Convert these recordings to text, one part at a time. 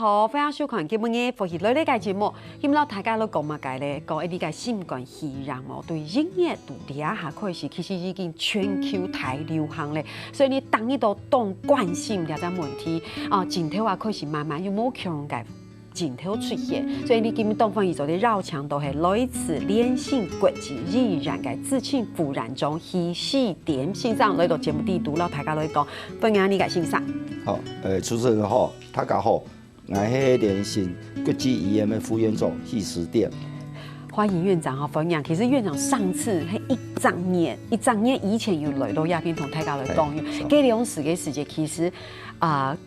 好，欢迎收看今日嘅《福喜类嘅节目。今日大家都讲嘛嘅咧，讲你嘅新冠肺炎哦，对营业度底下下开始其实已经全球大流行咧，所以你当你都懂关心这个问题啊，镜头啊开始慢慢有冇强嘅。镜头出现，所以你今日东方宇宙的绕墙都系来自联信国际依然嘅自信复燃中喜事点线上来到节目地图，老大家来讲，分享你嘅欣赏。好，主持人好，大家好，我是联信国际医院的副院长许时典。欢迎院长哈，分享。其实院长上次係一整年以前有來到亞邊同大家來講，給兩時嘅時間其實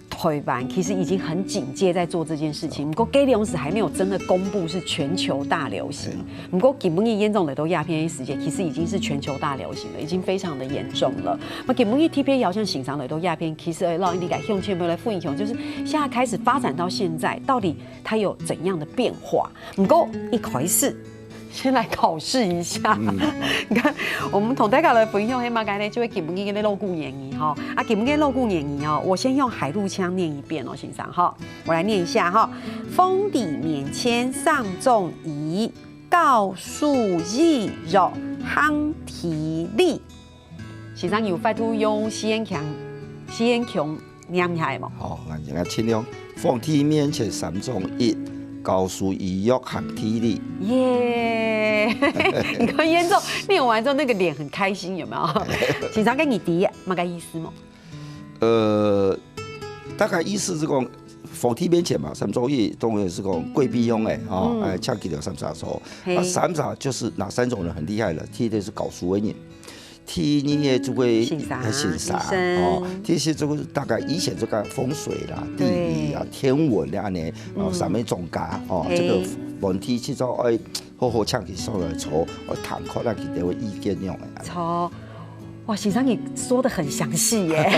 台灣其實已經很警戒在做這件事情，不過給兩時還沒有真的公布是全球大流行。不過基本嘅嚴重來到亞邊嘅時間，其實已經是全球大流行了，已經非常的嚴重了。那基本嘅 TPA 要像欣賞來到亞邊，其實讓你改向前面來復英雄，就是現在開始發展到現在，到底它有怎樣的變化？不過一開始。先来考试一下，你看，我们同大家来分享，黑马该呢就会基本嘅啲logo言语哈，啊基本嘅logo言语哦，我先用海陆腔念一遍哦，欣赏哈，我来念一下哈，封底免签上仲仪，告诉易肉夯体力，欣赏有快度用西安强念下冇？好，我而家尽量封底免签上仲仪。告诉医药行体力，耶！你看严重念完之后，那个脸很开心，有没有？经常跟你提，嘛个意思吗？大概意思是讲，封体面前嘛，三种仪当然是讲贵宾用的啊，恰记了三啥说，三啥就是哪三种人很厉害了，第一个是搞书的人。T 你也就会欣赏哦，这些这个大概以前这个风水啦、地理啊、天文啦呢，然后上面总家哦，这个问题去做好好抢起上来做，我谈课那佢哋会意见用的。错。哇，欣赏你说的很详细耶，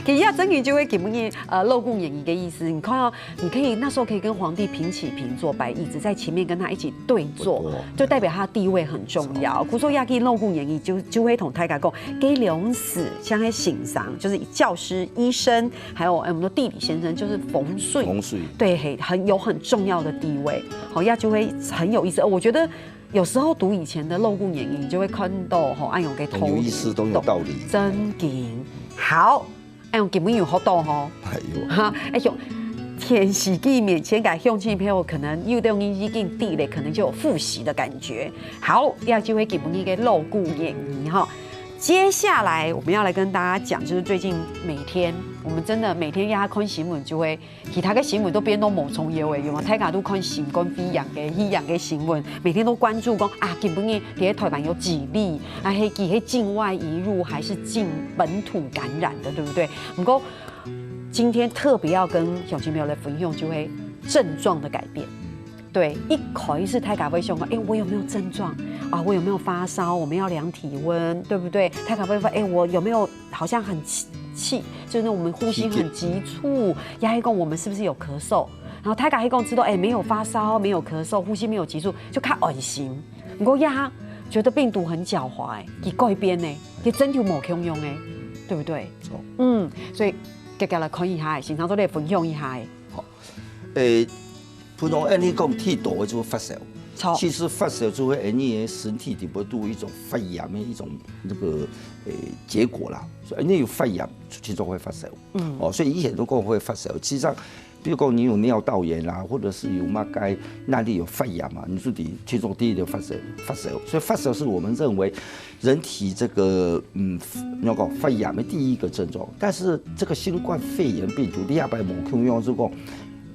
其实整体就会给你露骨演绎的意思。你看到，你可以那时候可以跟皇帝平起平坐，摆椅子在前面跟他一起对坐，就代表他的地位很重要。古说亚给露骨演绎就会同大家讲，给龙死像在欣赏，就是教师、医生，还有我们的地理先生，就是风水，对，很重要的地位。好，亚就会很有意思。我觉得。有时候读以前的露骨演绎，你就会看到吼，按用给投有意思都有道理，真劲好，按用基本有好多吼，哈，哎用天时地免签改用起票，可能有的已经地嘞，可能就有复习的感觉。好，要就会基本一个露骨演绎哈。接下来我们要来跟大家讲，就是最近我们真的每天要看新闻，就会其他的新闻都变到某重要的，有吗？大家都看新冠肺炎的新闻，每天都关注讲啊，基本的在台湾有几例啊，是境外移入还是进本土感染的，对不对？不过今天特别要跟小金朋友来分享，就会症状的改变。对，一开始大家会想，我有没有症状啊？我有没有发烧？我们要量体温，对不对？大家会说，我有没有好像很气，就是我们呼吸很急促，压一共我们是不是有咳嗽？然后大家一共知道，没有发烧，没有咳嗽，呼吸没有急促，就看恶心。不过呀，觉得病毒很狡猾，佢改变呢，佢真就冇用的，对不对？所以大家来看一下，现场都来分享一下。好，普通按你讲剃头就会发烧，其实发烧就会让你的身体里边都有一种发炎的一种那个结果啦，所以你有发炎，其实会发烧。所以以前都讲会发烧，其实上，比如讲你有尿道炎啦，或者是有那里有发炎嘛，你自己其中第一个发烧，所以发烧是我们认为人体这个那个发炎的第一个症状。但是这个新冠肺炎病毒第二百冇用用这个。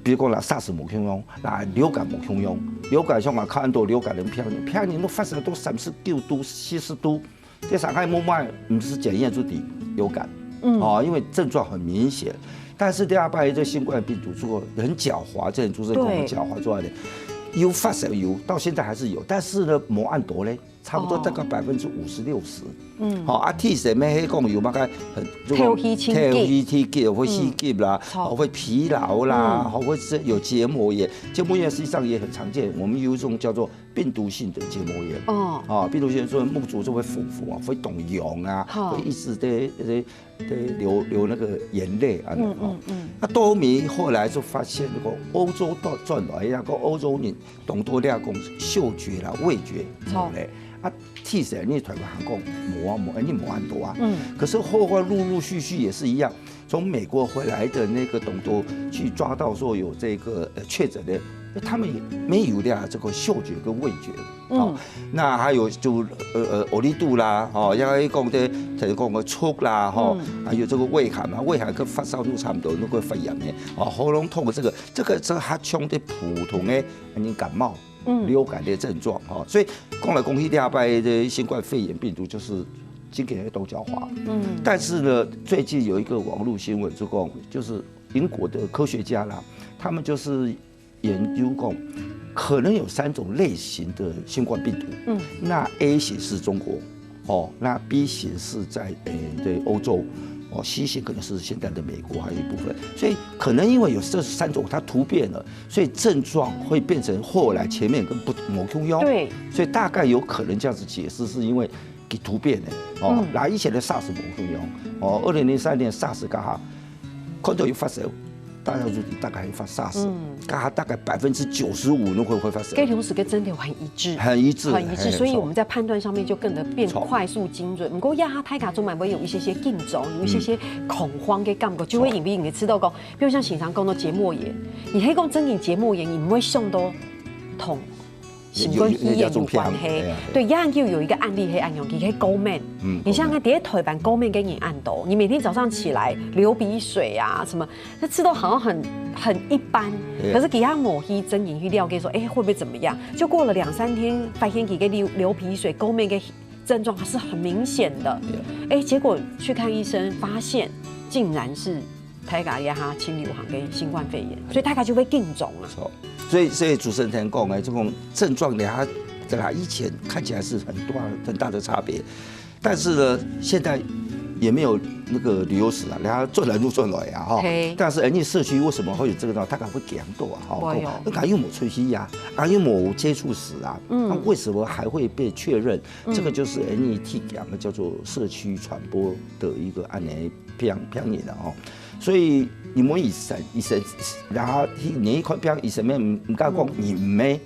比如讲啦，SARS 冇用用，嗱流感冇用用，流感像我看很多流感人平年都发烧都39度、40度，这上海冇卖，唔是检验出的流感，因为症状很明显。但是第二摆这新冠病毒做很狡猾，这种就是很狡猾做来的，有发烧有，到现在还是有，但是呢冇按多嘞，差不多大概50%-60%。好啊，替什么黑讲有嘛个很体给会心悸啦，会疲劳啦，或是有结膜炎。结膜炎实际上也很常见，我们有一种叫做病毒性的结膜炎。病毒性说目睭就会腐啊，会动溶啊，会一直在流那个眼泪啊。那多米后来就发现，那个欧洲转来那个欧洲人懂多俩讲嗅觉啦、味觉嘞。替谁？你台湾韩国你磨很多啊。可是后来陆续也是一样，从美国回来的那个董多去抓到说有这个确诊的，他们也没有的这个嗅觉跟味觉。那还有就欧力度啦，要一讲的讲个促啦，还有这个胃寒嘛，胃寒跟发烧都差不多，那个肺炎的，喉咙痛的这个还像的普通的你感冒。流感的症状所以讲来讲去，第二拜的新冠肺炎病毒就是今天都狡猾。但是呢，最近有一个网络新闻，就是英国的科学家啦，他们就是研究讲，可能有3种类型的新冠病毒。那 A 型是中国，那 B 型是在欧洲。C 型可能是现在的美国还有一部分，所以可能因为有这3种它突变了，所以症状会变成后来前面跟某种样。对，所以大概有可能这样子解释，是因为给突变的。那以前的 SARS 某种样，2003年 SARS 刚好看到有发烧。大家就大概会发 SARS，大概95%都会发生。跟同时跟针条很一致，所以我们在判断上面就更得变快速精准。不过亚哈泰卡中买会有一些紧张，有一些恐慌的感觉，就会引病给吃到讲，比如像平常讲到结膜炎，你黑讲真你结膜炎，你不会送到痛。新冠肺炎有关系，对，亚就有一个案例，黑暗用，黑高面。你想想看，叠腿板高面跟你按斗，你每天早上起来流鼻水啊什么，那吃都好像很一般，可是给他抹黑针引去料给说，会不会怎么样？就过了2-3天，发现给流鼻水，高面跟症状还是很明显的，结果去看医生，发现竟然是台嘎亚哈禽流行跟新冠肺炎，所以大概就会更重了。所以主持人讲这种症状以前看起来是很大的差别，但是呢，现在也没有那个旅游史啊，人家转来路转来啊但是人家社区为什么会有这个呢？他敢会强度啊那敢有某吹息呀，有某接触史啊，那为什么还会被确认？这个就是 NET 讲的叫做社区传播的一个案例偏演的所以你们医生，然后你一块病医生们唔敢讲你没，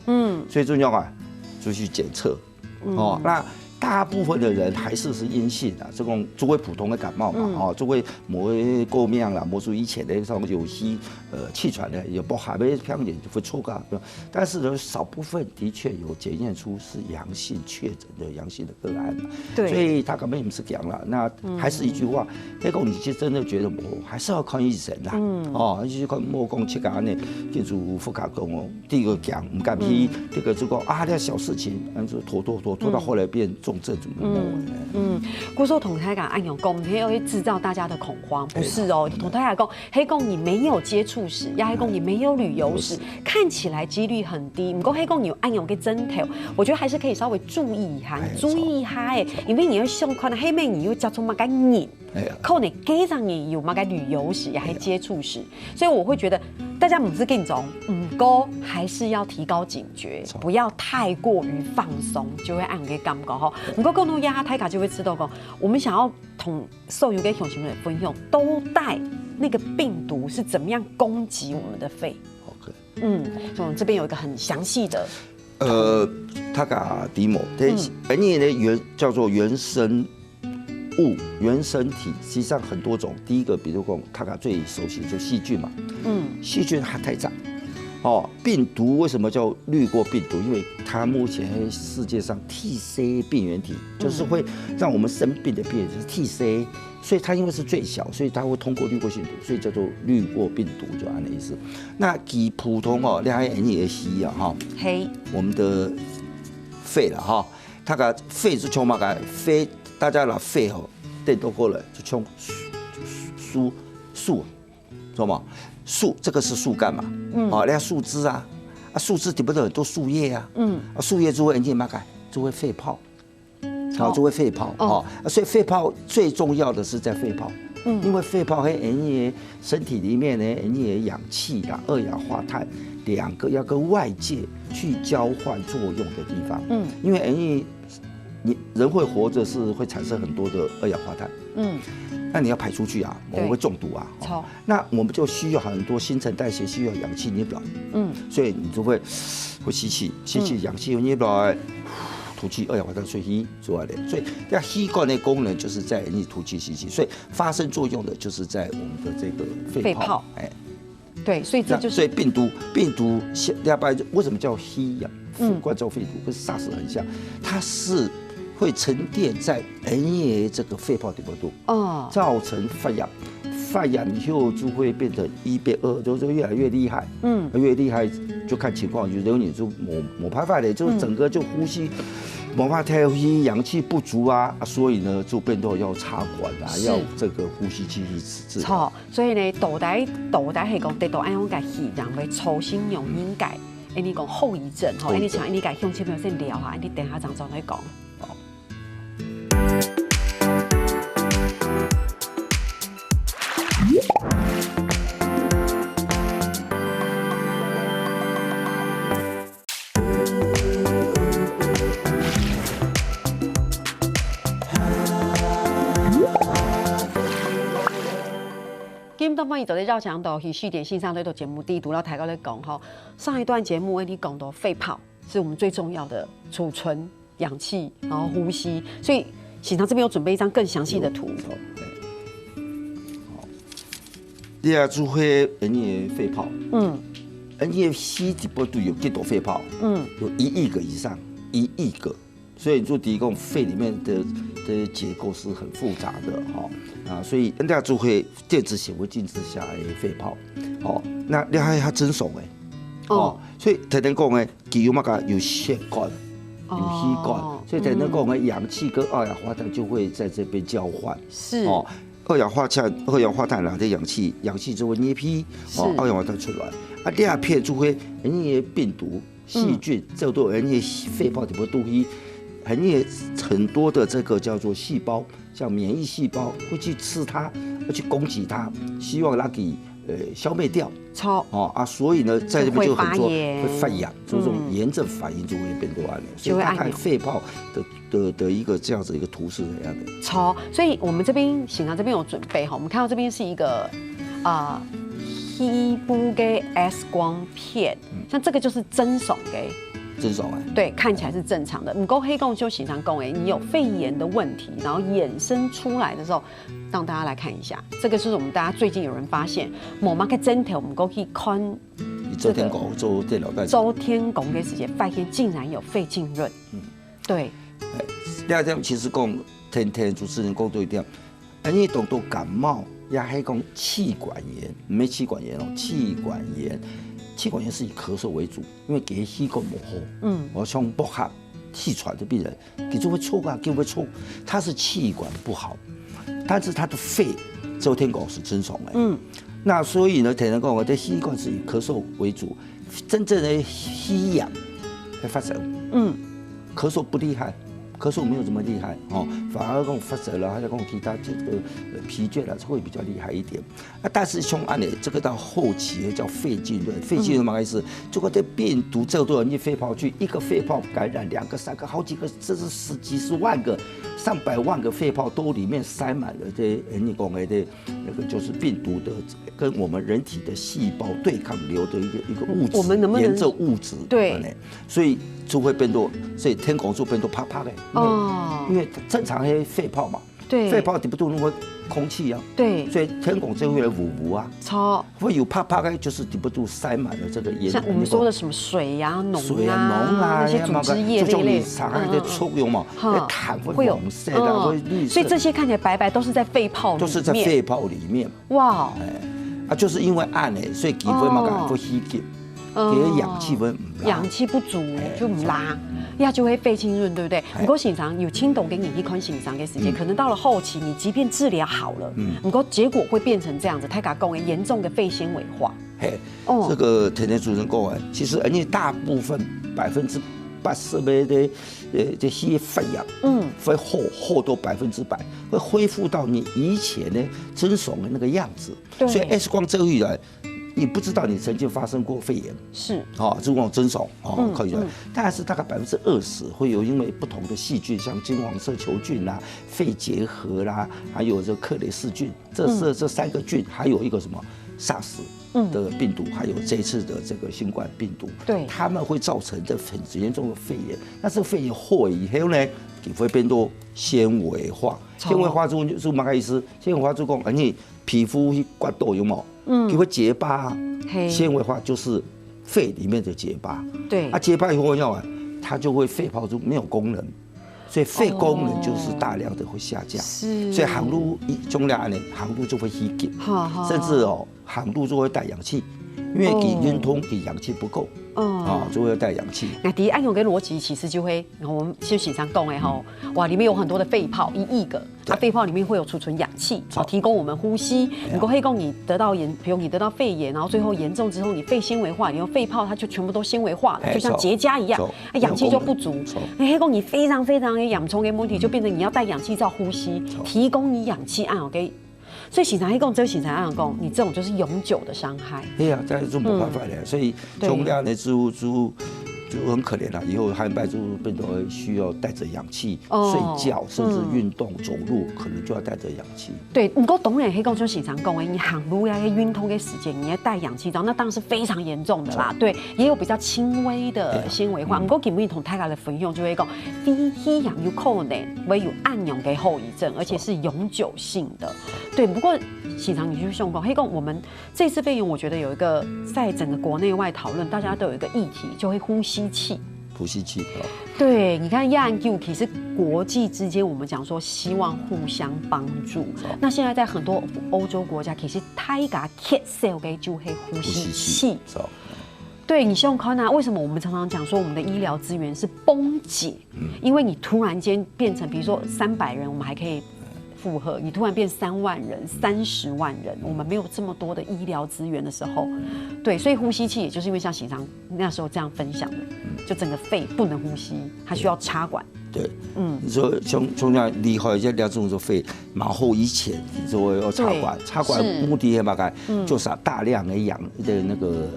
最重要就去检测，那大部分的人还是阴性的，这种作为普通的感冒嘛，作为某过面啦，某出以前的那种有些气喘的，也不还没偏眼就会错噶，但是呢，少部分的确有检验出是阳性确诊的阳性的个案，对，所以他根本不是讲了，那还是一句话，那个你就真的觉得还是要看医生啦，你去看莫讲去讲呢，建筑副卡工第一个讲唔敢批，第二个就讲那小事情，就拖到后来变重症怎么姑说同台港按用讲，你会制造大家的恐慌，不是哦。同台港讲，黑讲你没有接触史，黑讲你没有旅游史，看起来几率很低。不过黑讲你有按用个针头，我觉得还是可以稍微注意一下，因为你要想看黑妹，你又叫做嘛个人，可能加上你有嘛个旅游史，也还接触史，所以我会觉得大家不是跟踪，过还是要提高警觉，不要太过于放松，就会按个感觉哈。不过更多亚太卡就会知道讲，我们想要同受友给熊群们分享，都带那个病毒是怎么样攻击我们的肺。OK，所以我们这边有一个很详细的。他噶底某，你的叫做原生物、原生体，实际上很多种。第一个，比如讲，他噶最熟悉的就细菌嘛，细菌它太杂。病毒为什么叫滤过病毒？因为它目前世界上 TC 病原体，就是会让我们生病的病原体是 TC， 所以它因为是最小，所以它会通过滤过性毒，所以叫做滤过病毒，就按的意思。那以普通两眼也是一样我们的肺了它个肺是从嘛个肺，大家拿肺电动过来就从树，知道吗？树这个是树干嘛？那树枝树枝底部都有很多树叶树叶就会引起嘛个，就会肺泡，好，就会肺泡哦。所以肺泡最重要的是在肺泡，因为肺泡和人身体里面呢，人氧气啊、二氧化碳两个要跟外界去交换作用的地方。因为人会活着是会产生很多的二氧化碳。那你要排出去啊，我们会中毒啊。那我们就需要很多新陈代谢需要氧气入来。所以你就会吸气，氧气入来，吐气二氧化碳，所以吸出来的。所以要吸管的功能就是在你吐气吸气，所以发生作用的就是在我们的这个肺泡。对，所以这就是所以病毒要不然为什么叫吸氧冠状肺毒跟 SARS 很像，它是会沉淀在人的这个肺泡底部，造成发炎。发炎以后就会变成1变2，就越来越厉害。越厉害就看情况，有你就没办法的，就整个就呼吸没办法太呼吸，氧气不足啊，所以呢就变到要插管啊，要这个呼吸器治疗。所以呢，倒台是讲得到安样个气，然后重新用应该，你讲后遗症，你像你个向前面先聊下，你等下再来讲。今日我哋就咧绕墙到去续点线上这套节目，第一读到台高咧讲哈，上一段节目你讲到肺泡是我们最重要的储存氧气，然后呼吸，所以现场这边有准备一张更详细的图。你要做伙人的肺泡，人的吸底部都有几多肺泡，有1亿个以上，1亿个，所以就提供肺里面的结构是很复杂的哈所以人家做伙电子显微镜之下的肺泡，那你还它真爽所以才能讲呢，具有有血管，有吸管，所以才能讲呢，氧气跟二氧化碳就会在这边交换，是二氧化碳拿的氧气就会捏批，二氧化碳出来，第二片就会人的病毒、细菌，这都人的肺泡里面都会。很多的这个叫做细胞，像免疫细胞会去吃它，会去攻击它，希望它给消灭掉。所以呢，在这边就很多会发炎，这种炎症反应就会变多了。所以大概肺泡的一个这样子一个图是怎样的？所以我们这边现场这边有准备哈，我们看到这边是一个细部的 X 光片，像这个就是真爽的。真爽对，看起来是正常的。不过黑洞就形成供你有肺炎的问题，然后衍生出来的时候，让大家来看一下。这个是我们大家最近有人发现，某马个针头，我们可以看周天拱做电脑代周天拱的时间发现竟然有肺浸润。对。第二点其实讲，天主持人讲对一点，你懂得感冒，也还讲气管炎，没气管炎气管炎。气管炎是以咳嗽为主，因为给吸管模糊，我像不好气喘的病人，你就会抽就会抽，他是气管不好，但是他的肺周天狗是真爽那所以呢，天天讲我的吸管是以咳嗽为主，真正的吸氧会发生，咳嗽不厉害。咳嗽没有这么厉害反而跟发烧了，还有跟其他这个疲倦了，会比较厉害一点。但是像按呢，这个到后期叫肺浸润，肺浸润嘛意思，如果这病毒这么多人肺泡去，一个肺泡感染2个、3个、好几个，甚至10几20万个、上百万个肺泡都里面塞满了这你讲的那个就是病毒的跟我们人体的细胞对抗流的一个物质，我们能不能沿着物质对，所以就会变多，所以天孔就变多啪啪的。因为正常的肺泡嘛，对，肺泡底部都那么空气啊，对，所以天孔就会有雾会有啪啪的，就是底部都塞满了这个盐，像我们说的什么水呀、脓啊那些组织液那类，常的作用嘛，痰会红色的，会绿色，所以这些看起来白白都是在肺泡里面，都是在肺泡里面。哇，就是因为暗所以基本嘛会吸气，给氧气温氧气不足就唔拉。就会肺浸润，对不对？不过现场有轻度给你一款欣赏的时间，可能到了后期，你即便治疗好了，不过结果会变成这样子，太加讲严重的肺纤维化。这个天天主任讲其实大部分把什么的这些肺炎，会厚到100%，会恢复到你以前的真爽的那个样子。所以 X 光照下来。你不知道你曾经发生过肺炎，是这种真爽可以的，但是大概20%会有因为不同的细菌，像金黄色球菌啦、肺结核啦，还有这克雷氏菌，这3个菌，还有一个什么 SARS 的病毒，还有这一次的这个新冠病毒，对，它们会造成的很严重的肺炎。那这个肺炎后以后呢，就会变到纤维化。纤维化就是什么意思？纤维化就讲，你皮肤刮到有冇？就会结疤。纤维化就是肺里面的结疤。对。结疤以后要完，它就会肺泡就没有功能，所以肺功能就是大量的会下降。是。所以航路中量呢，航路就会稀紧，甚至航路就会带氧气，因为给运通给氧气不够。就会带氧气。那第一按用的逻辑其实就会，我们就时常讲的吼，哇，里面有很多的肺泡，1亿个，肺泡里面会有储存氧气，提供我们呼吸。如果黑供你得到比如你得到肺炎，然后最后严重之后，你肺纤维化，你用肺泡它就全部都纤维化了，就像结痂一样，氧气就不足。黑供你非常非常的严重的问题，就变成你要带氧气罩呼吸，提供你氧气按给。所以醒常黑供，只有醒常按供，你这种就是永久的伤害。对啊，这就没办法了。所以中量的植物就很可怜了。以后汉白猪病毒需要带着氧气睡觉，甚至运动走路，可能就要带着氧气。对，不过当然黑供就醒常供你行路呀、运动的时间，你要带氧气罩，那当然是非常严重的啦。对，也有比较轻微的纤维化。不过，今日同大家的分享就会讲，非吸氧有可能会有暗涌的后遗症，而且是永久性的。对，不过醒常你去想讲，黑供我们这次肺炎，我觉得有一个在整个国内外讨论，大家都有一个议题，就会呼吸器。呼吸器对，你看亚安 Q 其实国际之间，我们讲说希望互相帮助。那现在在很多欧洲国家，其实大家 kit sell 给就会呼吸器。对，你想看啊？为什么我们常常讲说我们的医疗资源是崩解？因为你突然间变成，比如说300人，我们还可以负荷，你突然变3万人、30万人，我们没有这么多的医疗资源的时候，对，所以呼吸器也就是因为像喜常那时候这样分享的，就整个肺不能呼吸，它需要插管。对，你说像那厉害一些疗这种肺，往后以前你说要插管，插管目的很大概，就是大量的那个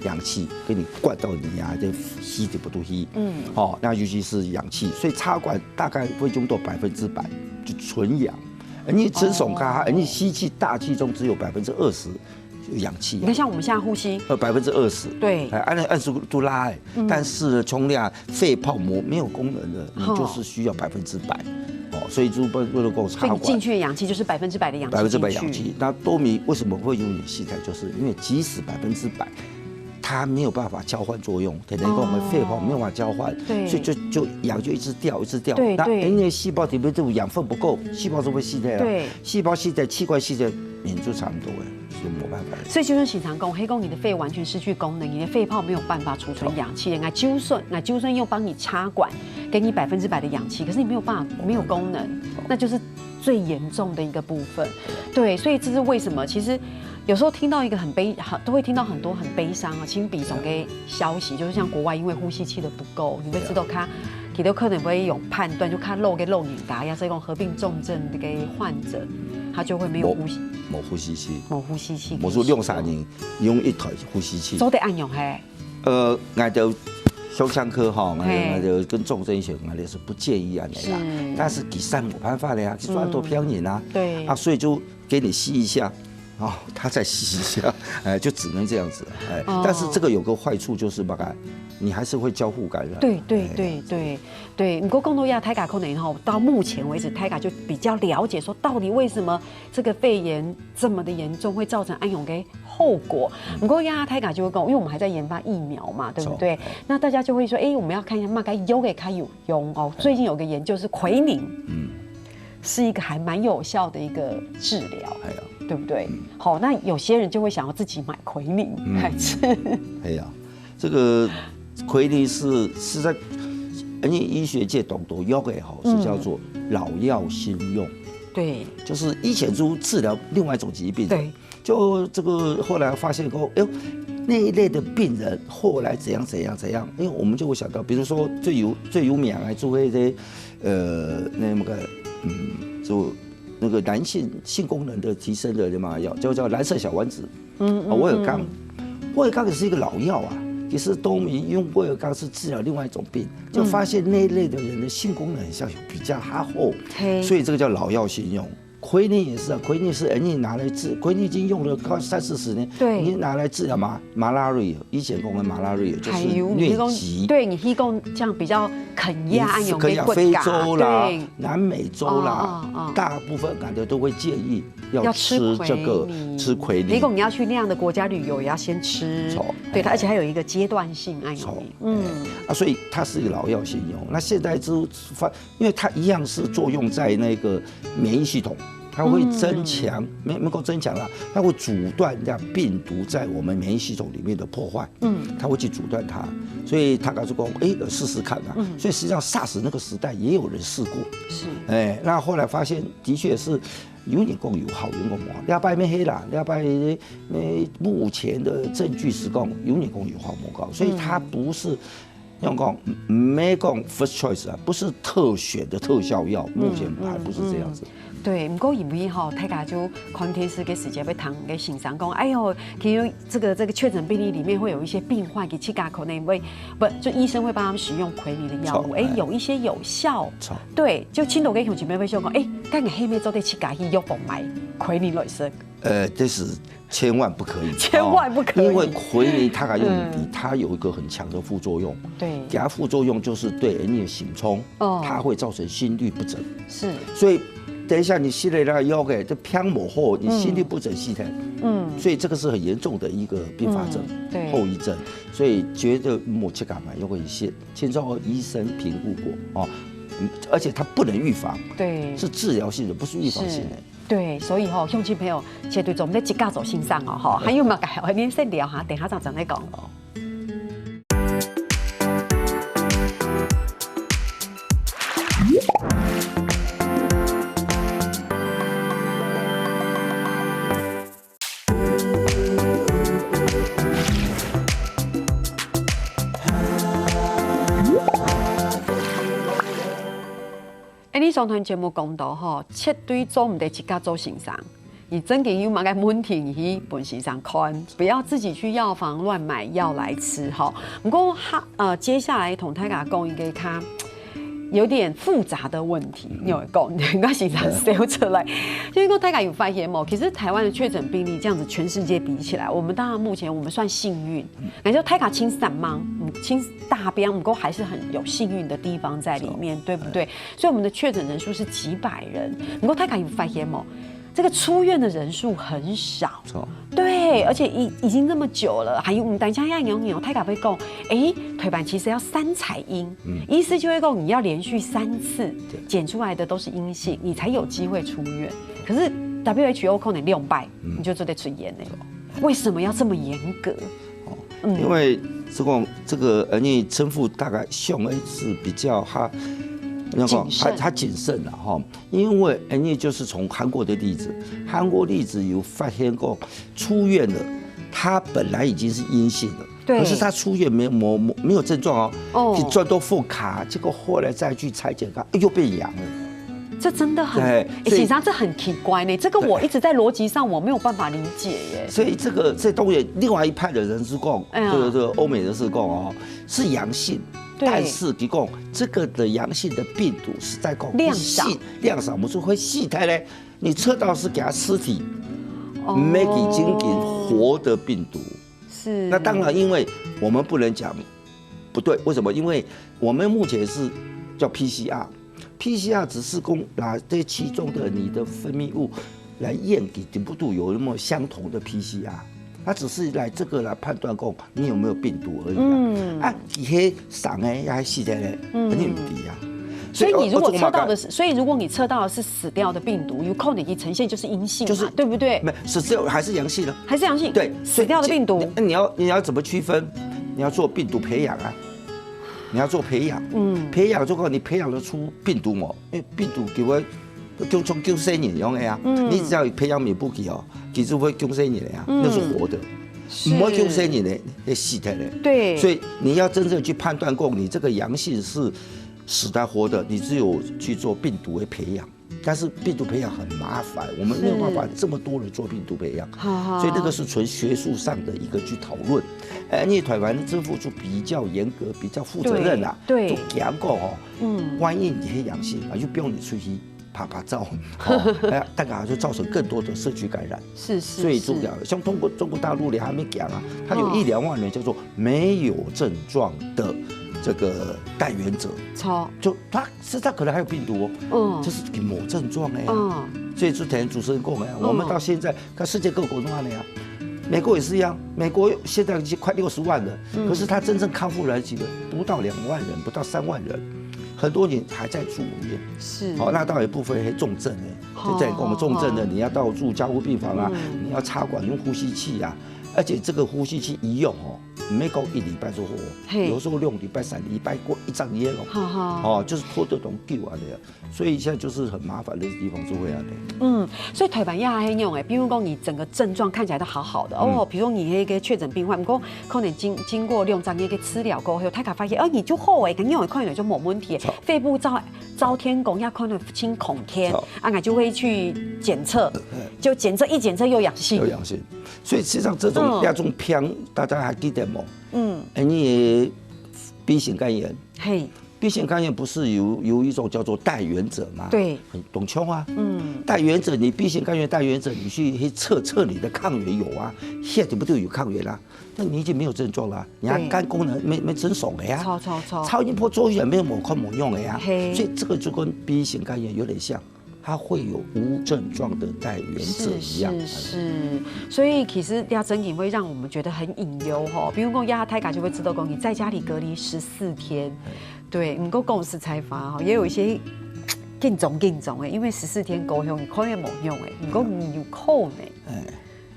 氧气给你灌到你啊，这吸就不都吸，那尤其是氧气，所以插管大概会用到100%，就纯氧。你真爽咖，你吸气大气中只有20%。有氧气，你看像我们现在呼吸，20%，对，按速度拉，但是冲量肺泡膜没有功能的，你就是需要100%，所以就为了够插管，所以进去的氧气就是100%的氧气，100%氧气。那多米为什么会用氧气台？就是因为即使100%，它没有办法交换作用，等于跟我们肺泡没有办法交换，所以就氧就一直掉，一直掉。那因为细胞里面这种养分不够，细胞就会死掉了。细胞死掉，器官死掉，也就差不多了。没办法，所以就算醒常供，黑供你的肺完全失去功能，你的肺泡没有办法储存氧气，就算又帮你插管，给你100%的氧气，可是你没有办法，没有功能，那就是最严重的一个部分。对，所以这是为什么？其实有时候听到一个都会听到很多很悲伤啊、亲鼻总给消息，就是像国外因为呼吸器的不够，你会知道他可能会有判断，就看漏眼嘎呀，这种合并重症的给患者。他就会没有呼吸，没呼吸器，我说2-3年用一台呼吸器，都得按用嘿。我就胸腔科哈，我就跟重症医学，我是不建议按的啦。但是第三没办法的呀，就算多偏眼啊，对啊，所以就给你吸一下。他再吸一下，就只能这样子，但是这个有个坏处就是大概你还是会交互感染。对。不过更多亚泰嘎可能到目前为止，泰嘎就比较了解说到底为什么这个肺炎这么的严重，会造成安永的后果。不过亚泰嘎就会跟我，因为我们还在研发疫苗嘛，对不对？那大家就会说，我们要看一下嘛，该有给它有用哦。最近有个研究是奎宁，是一个还蛮有效的一个治疗。对不对？好，那有些人就会想要自己买奎宁来吃。这个奎宁是在医学界懂得药也好，是叫做老药新用。对，就是以前就治疗另外一种疾病。对，就这个后来发现后，那一类的病人后来怎样，因为我们就会想到，比如说最有名的做那些就那个男性性功能的提升的什么药，叫蓝色小丸子，威尔刚也是一个老药啊。其实东明用威尔刚是治疗另外一种病，就发现那一类的人的性功能很像比较哈厚，所以这个叫老药新用。奎宁也是啊，奎宁是人家拿来治，奎宁已经用了快30-40年，对，你拿来治疗麻拉瑞，以前讲的麻拉瑞就是疟疾，对你提供这样比较肯亚用的非洲啦、南美洲啦，大部分感觉都会建议要吃这个吃奎宁。如果你要去那样的国家旅游，也要先吃，对，而且还有一个阶段性按用，所以它是一个老药先用。那现在因为它一样是作用在那个免疫系统。它会增强，没够增强啦，它会阻断让病毒在我们免疫系统里面的破坏，它会去阻断它，所以他告诉我，试试看啊，所以实际上 SARS 那个时代也有人试过，是，那后来发现的确是有点共有好，有点共无好，200没黑啦，200目前的证据是讲有点共有好莫高，所以它不是。用讲没讲 first choice 啊，不是特选的特效药，目前还不是这样子。对，不过因为大家就看电视嘅时间要谈嘅欣赏讲，哎呦，其实这个确诊病例里面会有一些病患给气嘎口内就医生会帮他们使用奎宁的药物，有一些有效。对，就青岛跟熊前面会说讲，干个黑妹做对气嘎去药房买奎宁来食。这是千万不可以，千万不可以，因为奎宁它用它有一个很强的副作用，对，它副作用就是对人的心冲，它会造成心律不整，是，所以等一下你吸了那药给这偏某后，你心律不整系统，所以这个是很严重的一个并发症，后遗症，所以绝对莫去干嘛，要危险，先找医生评估过而且它不能预防，对，是治疗性的，不是预防性的。对，所以乡亲朋友，绝对总在一家走心上还有没有改？我们先聊哈，等下再再讲。你上堂节目讲到绝对做唔得一家做先生，你真嘅要买个问题去本先生看，不要自己去药房乱买药来吃不过接下来同大家讲一个他有点复杂的问题，你有讲，应该先生说出来。就是说大家有发现冇？其实台湾的确诊病例这样子，全世界比起来，我们当然目前我们算幸运，感觉大家轻散吗？轻大边，不过还是很有幸运的地方在里面，对不对？所以我们的确诊人数是几百人，不过大家有发现冇？这个出院的人数很少，对，而且已经这么久了，还有等一下要有太敢被讲，腿板其实要3采阴，医师就会讲你要连续3次检出来的都是阴性，你才有机会出院。可是 WHO 可能200，你就做得出院呢？为什么要这么严格？因为这个你称呼大概上是比较他谨慎了因为人家就是从韩国的例子，韩国例子有发现过出院了，他本来已经是阴性了，可是他出院没有症状去转到副卡，结果后来再去采检看，又变阳了。这真的很，实际上这很奇怪呢。这个我一直在逻辑上我没有办法理解耶。所以这东西另外一派的人是讲，这个欧美人是讲是阳性。但是提供这个的阳性的病毒是在讲量少，我们说会细态呢。你测到是给它尸体，没给经给活的病毒。是。那当然，因为我们不能讲不对，为什么？因为我们目前是叫 PCR 只是拿这其中的你的分泌物来验给顶不度有那么相同的 PCR。它只是来判断过你有没有病毒而已你迄上诶还细的嘞，你唔知啊。所以你如果测到的是，死掉的病毒，有可能你呈现就是阴性嘛，对不对？没，死还是阳性呢？还是阳性？对，死掉的病毒。你要怎么区分？你要做病毒培养啊，你要做培养，培养如果你培养得出病毒膜，因为病毒给我。从救生人用的你只要培养免不起其实会救生人那是活的。没救生你的那死的嘞。对，所以你要真正去判断过你这个阳性是死的活的，你只有去做病毒的培养。但是病毒培养很麻烦，我们没有办法这么多人做病毒培养，所以那个是纯学术上的一个去讨论。因为台湾的政府就比较严格、比较负责任啦，对，就讲过哦，万一你是阳性啊，就不用你出去拍照，大概就造成更多的社区感染。是，所以重要。像中国大陆，你还没讲啊，它有1-2万人叫做没有症状的这个带源者，就他身上可能还有病毒哦，这是某症状哎，所以之前主持人讲哎，我们到现在看世界各国都那样，美国也是一样，美国现在已经快60万人，可是他真正康复人几个不到2万人，不到3万人，很多人还在住院，是，好，那倒有部分还重症哎，就在跟我们重症的，你要到住加护病房啊，你要插管用呼吸器啊，而且这个呼吸器一用哦。没够1礼拜就好，有时候2礼拜、3礼拜过1张烟哦，就是拖得动救啊的，所以现在就是很麻烦的地方就会啊的。所以台湾也还用哎，比如说你整个症状看起来都好好的哦，比如说你那个确诊病患，不过可能经过2张那个治疗过后，他才发现你就好哎，跟用的可能就没问题，肺部遭天拱要可能清孔天，俺就会去检测，就检测又阳性，所以实际上这种亚种偏，大家还记得吗？你 B 型肝炎，B 型肝炎不是有一种叫做带源者吗？对，懂枪啊。带源者，你 B 型肝炎带源者，你去测你的抗原有啊，现在不就有抗原啦？但你已经没有症状了，你看肝功能没增爽的呀，超音波做起来没有某用的呀，所以这个就跟 B 型肝炎有点像。它会有无症状的带源者一样，是，所以其实亚整体会让我们觉得很隐忧哈。比如说亚太卡就会知道讲你在家里隔离14天，对，能够公司采访哈，也有一些更重哎，因为14天够用，你可能没用哎，你够你有扣呢，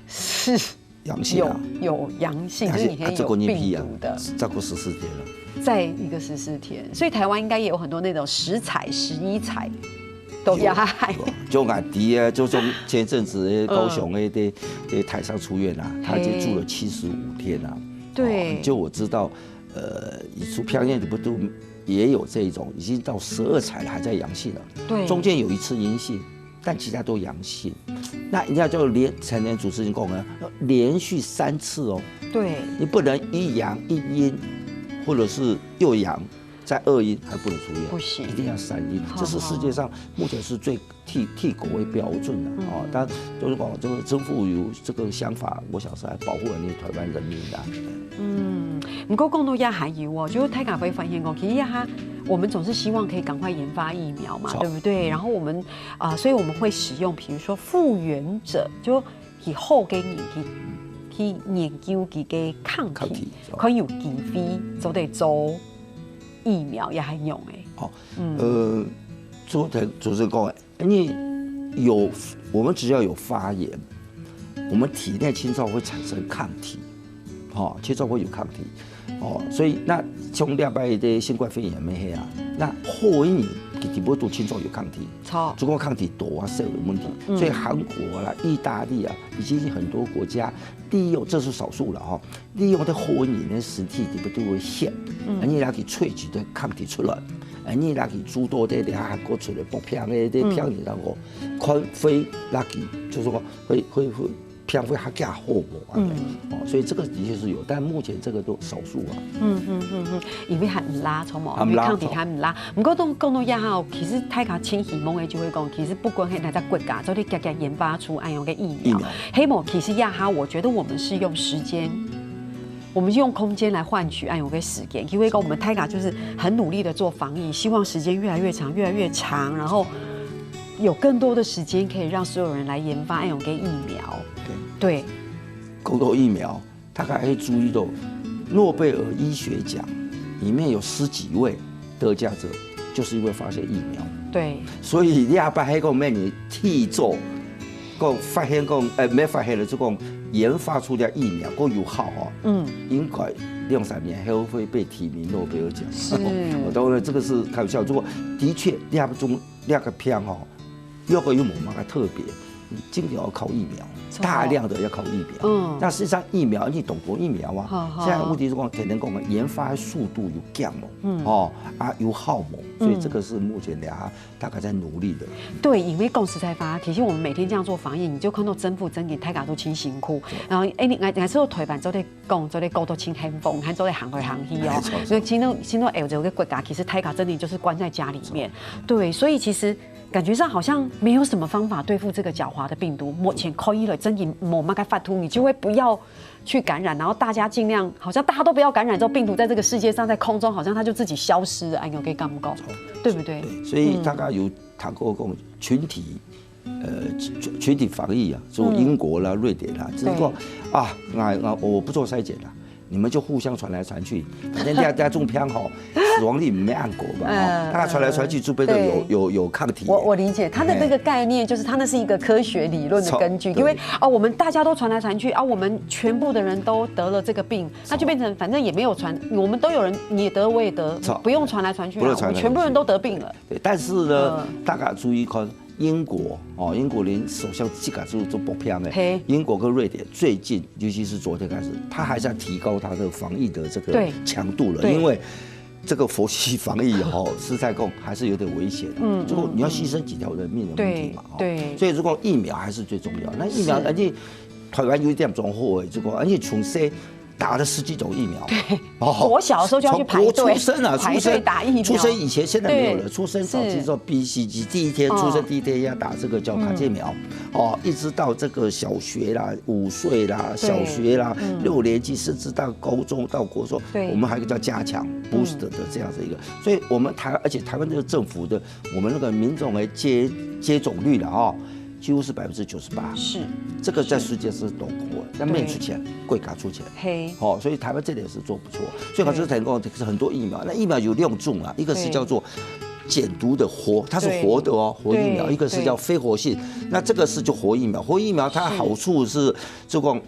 是阳性有阳性，就是你可以有病毒的，再过14天了，再一个14天，所以台湾应该也有很多那种10采、11采。都压害，就俺弟啊，就从前阵子高雄的台上出院啊，他已经住了75天啊。对，就我知道，出漂亮的不都也有这种，已经到12采了，还在阳性了。对，中间有1次阴性，但其他都阳性。那人家就前年主持人讲啊，连续3次哦。对，你不能1阳1阴，或者是又阳。在2阴还不能出院，不行，一定要3阴，这是世界上目前是最替国为标准的啊。但就是讲这个政府有这个想法，我想是来保护人民台湾人民的。不过更多亚还有哦，就是台港会发现讲，其实亚我们总是希望可以赶快研发疫苗嘛，对不对？然后我们所以我们会使用，比如说复原者，就以后给你去研究几个抗体，可以有几飞就得做。疫苗也还用主持人讲你我们只要有发炎，我们体内青糙会产生抗体，青糙会有抗体，所以那从2摆的新冠肺炎没黑啊，那后一年基本都青糙有抗体，如果抗体多啊是有问题，所以韩国啦、意大利啊，以及很多国家利用，这是少数了哈，利用的后一年的实体基本都会现，你来去萃取的抗体出来，你来去诸多的韩国出来不偏的偏你那个宽非来去，就是说会偏会还加后果所以这个的确是有，但目前这个都少数啊。因为还唔拉，从冇，因为抗体还唔拉。不过讲到也好，其实太卡千希望的就会讲，其实不管係哪个国家，都得夹夹研发出安样嘅疫苗。黑某其实亚哈，我觉得我们是用时间。我们用空间来换取安有个时间，因为我们泰卡就是很努力的做防疫，希望时间越来越长，越来越长，然后有更多的时间可以让所有人来研发安有个疫苗。对，讲到疫苗，大家可以注意到，诺贝尔医学奖里面有10几位得奖者，就是因为发现疫苗。对，所以亚巴黑讲咩你替做，讲发现讲没发现了，就讲研发出的疫苗够有效应该2-3年后会被提名诺贝尔奖。我当然这个是开玩笑，如果的确2个片又个有某嘛个特别。你尽量要靠疫苗，大量的要靠疫苗。那实际上疫苗，你懂过疫苗啊？现在问题是讲，天天讲的研发速度有降哦，有耗猛，所以这个是目前大概在努力的。对，因为讲实在话，其实我们每天这样做防疫，你就看到政府真嘅大家都清辛苦。然后你还是有台办做咧讲，做咧高度清险防，还做咧行去行去哦。所以现在有这个国家，其实台卡真的就是关在家里面。对，所以其实。感觉上好像没有什么方法对付这个狡猾的病毒。目前可以了，真的某马该发突，你就会不要去感染，然后大家尽量，好像大家都不要感染之后，病毒在这个世界上，在空中好像它就自己消失了。哎，有给干不够，对不对？对，所以大家有谈过讲群体防疫啊，就英国啦、瑞典啦，只是说我不做筛检啦。你们就互相传来传去，反正大家中偏好，死亡率没按过吧？大家传来传去，就变得有抗体。我理解他的那个概念，就是他那是一个科学理论的根据，因为我们大家都传来传去我们全部的人都得了这个病，那就变成反正也没有传，我们都有人，你也得我也得，不用传来传去，我们全部人都得病了。对，但是呢，大家注意看。英国连首相这个都不偏的。英国跟瑞典最近，尤其是昨天开始，他还在提高他的防疫的这个强度了，因为这个佛系防疫实在讲还是有点危险。如果你要牺牲几条人命的问题嘛。对。所以如果疫苗还是最重要，那疫苗而且台湾有一点状况的，而且从些。打了10几种疫苗，对，我小的时候就要去排队，排队打疫苗。出生以前现在没有了，出生早期时候 BCG 第一天出生第一天要打这个叫卡介苗，一直到这个小学啦、5岁啦、小学啦、6年级，甚至到高中到国中，我们还有一个叫加强 boost 的这样子一个，所以我们而且台湾这个政府的我们那个民众的接种率了几乎是98%，是这个在世界是都过，但没出钱，贵卡出钱，所以台湾这点是做不错。所以好像台湾是很多疫苗，那疫苗有2种啊，一个是叫做减毒的它是活的活疫苗，一个是叫非活性，那这个是就活疫苗，活疫苗它好处是这种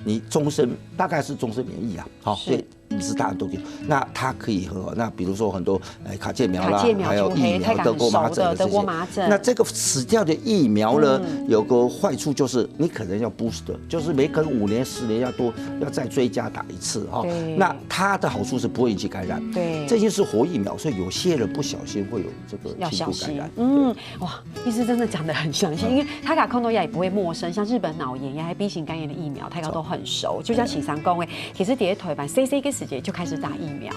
你终身大概是终身免疫啊，所以你是大家都可以。那它可以很好，那比如说很多卡介苗啦，还有疫苗德国麻疹的这些。那这个死掉的疫苗呢，有个坏处就是你可能要 boost， 就是每可能5年10年要再追加打一次那它的好处是不会引起感染。对，这些是活疫苗，所以有些人不小心会有这个轻度感染。哇，医师真的讲得很详细，因为泰卡康诺亚也不会陌生，像日本脑炎呀、B 型肝炎的疫苗，泰卡都很熟。就像喜三公其实在台湾 CC 个时间就开始打疫苗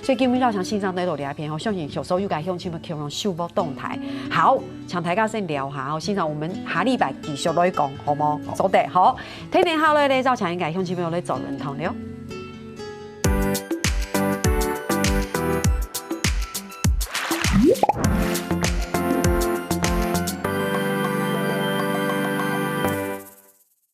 所以今日要像线上在录聊片相信小时候又该向前面用秀波动态。好，像大家先聊下线上我们下礼拜继续来讲，好冇？做得好，听天好咧，赵强应该向前面来走人头了。